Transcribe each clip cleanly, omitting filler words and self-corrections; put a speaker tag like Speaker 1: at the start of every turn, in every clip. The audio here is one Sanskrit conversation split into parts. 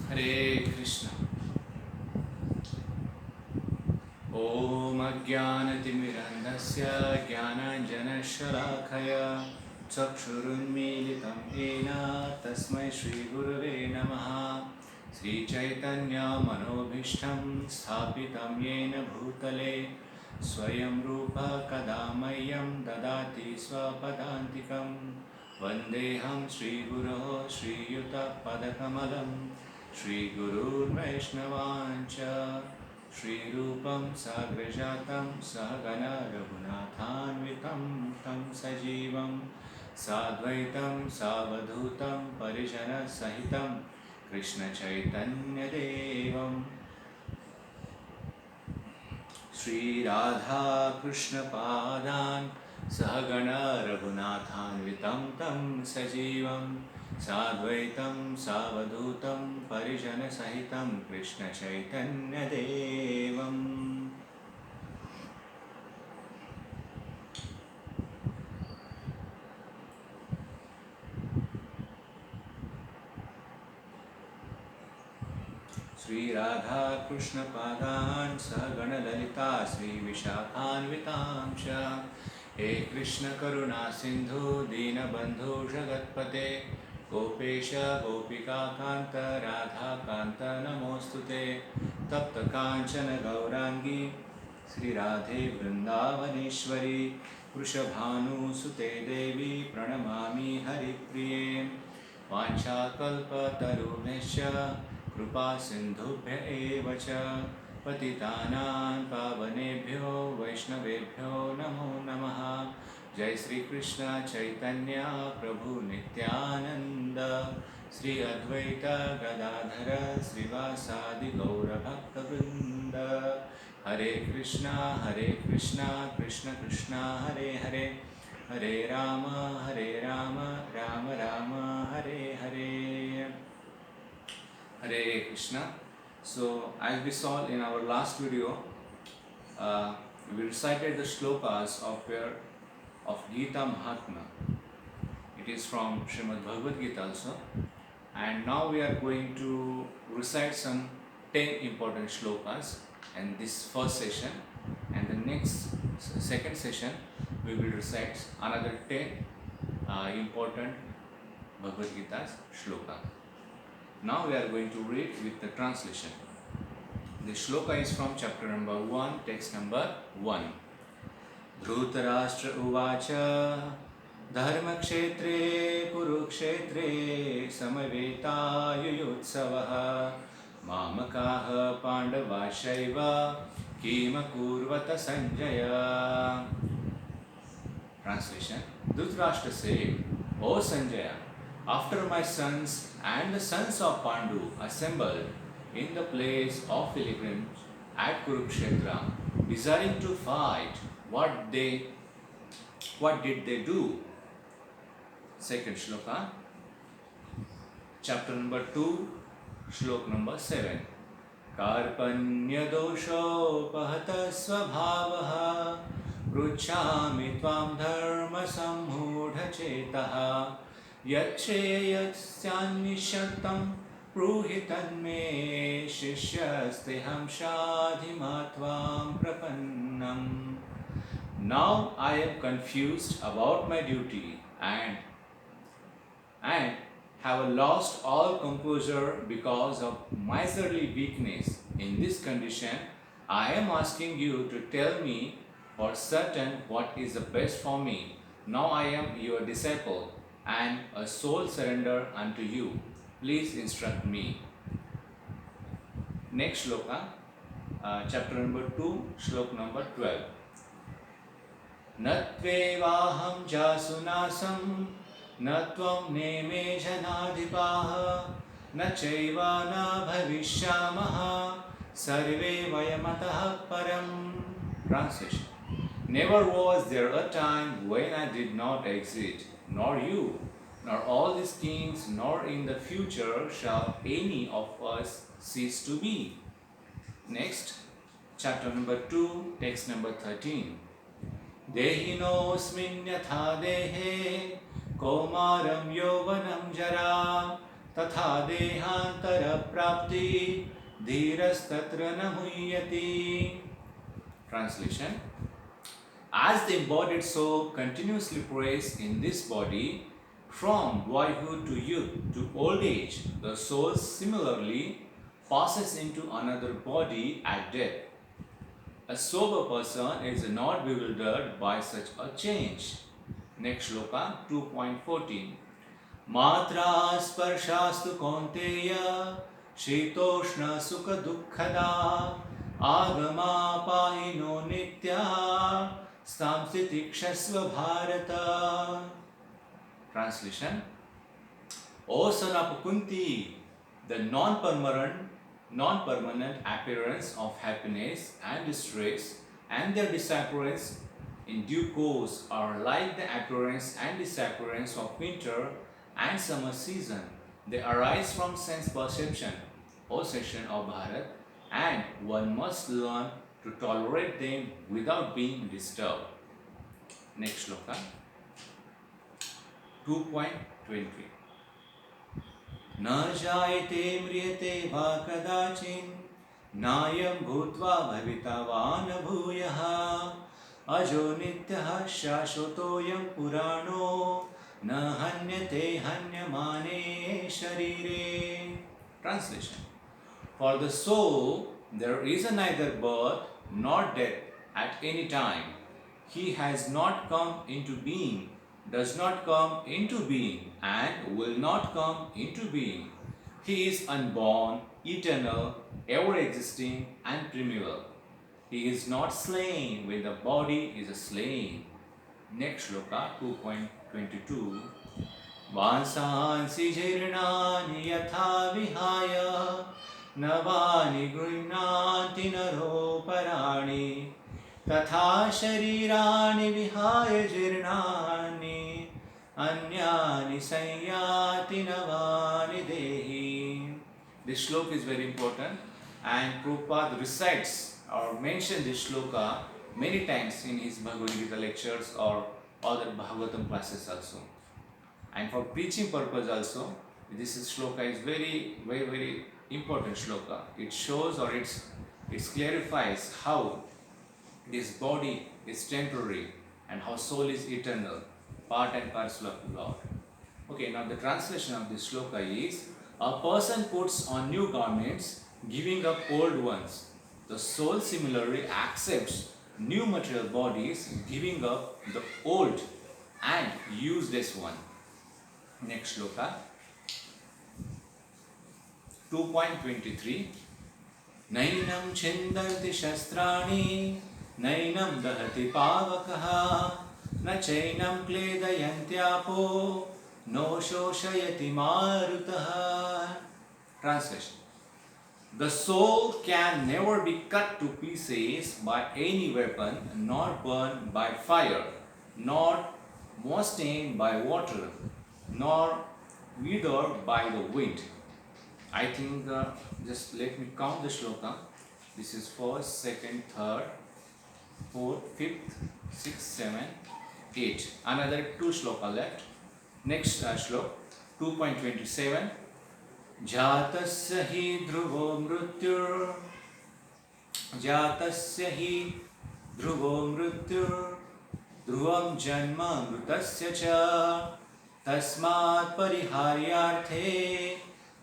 Speaker 1: हरे कृष्ण। ॐ अज्ञानतिमिरन्धस्य ज्ञानाञ्जनशलाखया चक्षुरुन्मीलितं येन तस्मै श्रीगुरवे नमः। श्रीचैतन्यमनोभीष्टं स्थापितं येन भूतले स्वयं रूप कदा मह्यं ददाति स्वपदान्तिकं। वन्देऽहं श्रीगुरोः श्रीयुतपदकमलं श्रीगुरुर्वैष्णवाञ्च श्रीरूपं साग्रजातं सहगण रघुनाथान्वितं तं सजीवं साद्वैतं सावधूतं परिजनसहितं कृष्णचैतन्यदेवं श्रीराधाकृष्णपादान् सहगण रघुनाथान्वितं तं सजीवं साद्वैतं सावधूतं परिजनसहितं कृष्णचैतन्यदेवम्। श्रीराधाकृष्णपादान् सहगणललिता श्रीविशाखान्वितांश। हे कृष्ण करुणा सिन्धु दीनबन्धु जगत्पते गोपेश गोपिकान्त राधाकान्त नमोऽस्तुते। तप्त काञ्चन गौराङ्गी श्रीराधे वृन्दावनेश्वरी वृषभानुसुते देवी प्रणमामि हरिप्रिये। वाञ्छाकल्पतरुभ्यश्च कृपा सिन्धुभ्य एव च पतितानां पावनेभ्यो वैष्णवेभ्यो नमो नमः। जय श्री कृष्ण चैतन्य प्रभु नित्यानंद श्री अद्वैत गदाधर श्रीवासादि गौरभक्तवृंद। हरे Krishna Krishna Krishna Hare Hare Hare Ram Ram Ram Hare Hare. Hare Krishna. So, as we saw in our last video, we recited the shlokas of Gita Mahatma. It is from Srimad Bhagavad Gita also. And now we are going to recite some 10 important shlokas in this first session. And the next second session, we will recite another 10 important Bhagavad Gita's shloka. Now we are going to read with the translation. The shloka is from chapter number 1, text number 1. Dhrutarashtra uvacha dharmakshetre kurukshetre samaveta mamakaha pandavashaiva kimakurvata sanjaya. Translation. Dhritarashtra said, O Sanjaya, after my sons and the sons of Pandu assembled in the place of pilgrimage at Kurukshetra, desiring to fight, what did they do? Second shloka, chapter number 2, shlok number 7. Karpanya doshopahata svabhavaha pruchhami tvam dharma samudha chetaha यच्छ्रेयस्यान्निशतं ब्रूहि तन्मे शिष्यस्तेऽहं शाधिमात्वां प्रपन्नम्. Now I am confused about my duty and have lost all composure because of miserly weakness. In this condition, I am asking you to tell me for certain what is the best for me. Now I am your disciple and a soul surrender unto you. Please instruct me. Next shloka, chapter number 2, shlok number 12. Natvevaham jasunasam natvam neme janadhipaha nachaiva na bhavishyamaha sarve vayamataha param. Translation. Never was there a time when I did not exist, nor you, nor all these kings, nor in the future shall any of us cease to be. Next, chapter number 2, text number 13. Dehinosmin yatha dehe komaram yovanam jara तथा देहांतर प्राप्ति धीरस्तत्र न मुह्यति. Translation: as the embodied soul continuously prays in this body from boyhood to youth to old age, the soul similarly passes into another body at death. A sober person is not bewildered by such a change. Next shloka 2.14. Matra sparshastu kaunteya shitoshna sukha dukkhada agama pahino nitya stamsitikshasva bharata. Translation: O son of Kunti, the non-permanent appearance of happiness and distress and their disappearance in due course are like the appearance and disappearance of winter and summer season. They arise from sense perception, O section of Bharat, and one must learn to tolerate them without being disturbed. Next shloka 2.20. न जायते म्रियते वा कदाचिन् नायं भूत्वा भविता वा न भूयः अजो नित्यः शाश्वतोऽयं पुराणो न हन्यते हन्यमाने शरीरे. Translation: for the soul there is neither birth nor death at any time. He has not come into being, does not come into being, and will not come into being. He is unborn, eternal, ever existing, and primeval. He is not slain when the body is slain. Next shloka 2.22. Vansansi jirnani yatha vihaya navani gृह्णाति नरो पराणि तथा शरीराणि विहाय जीर्णानि अन्यानि संयाति नवानि देहि. This shloka is very important, and Prabhupada recites or mentions this shloka many times in his Bhagavad Gita lectures or other Bhagavatam classes also. And for preaching purpose also, this shloka is very important shloka. It shows or it clarifies how this body is temporary and how soul is eternal, part and parcel of the Lord. Okay, now the translation of this shloka is: a person puts on new garments, giving up old ones. The soul similarly accepts new material bodies, giving up the old and useless one. Next shloka 2.23. Nainam chindanti shastrani Nainam dahati pavakaha na chainam kledayantyapo no shoshayati marutaha. Translation: the soul can never be cut to pieces by any weapon, nor burned by fire, nor moistened by water, nor withered by the wind. I think just let me count the shloka. This is first, second, third, fourth, fifth, sixth, seventh, eighth. Another two shloka left. Next shlok 2.27. Jatasya hi dhruvo mrutyur Jatasya hi dhruvo mrutyur dhruvam janma mrutasya cha tasmat pariharyarthe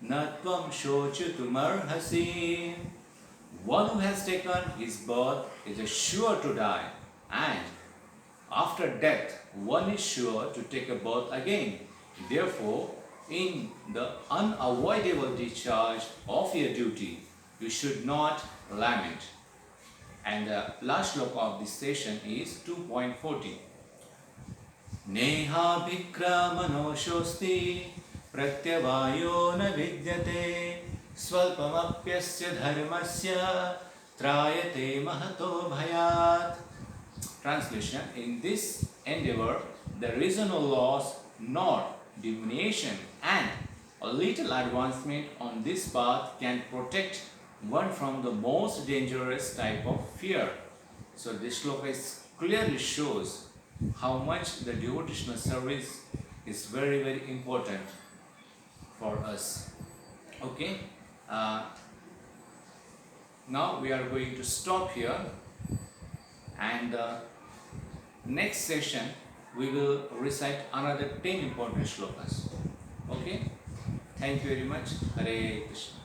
Speaker 1: natvam shochutumarhasi. One who has taken his birth is sure to die, and after death one is sure to take a birth again. Therefore, in the unavoidable discharge of your duty, you should not lament. And the last shloka of this session is 2.40. Neha bhikra manoshosti pratyavayo na vidyate swalpamapyasya dharmasya trayate mahato bhayat. Translation: in this endeavor there is no loss nor diminution, and a little advancement on this path can protect one from the most dangerous type of fear. So this shloka clearly shows how much the devotional service is very important for us. Okay. Uh, Now we are going to stop here, and next session we will recite another 10 important shlokas. Okay. Thank you very much. Hare Krishna.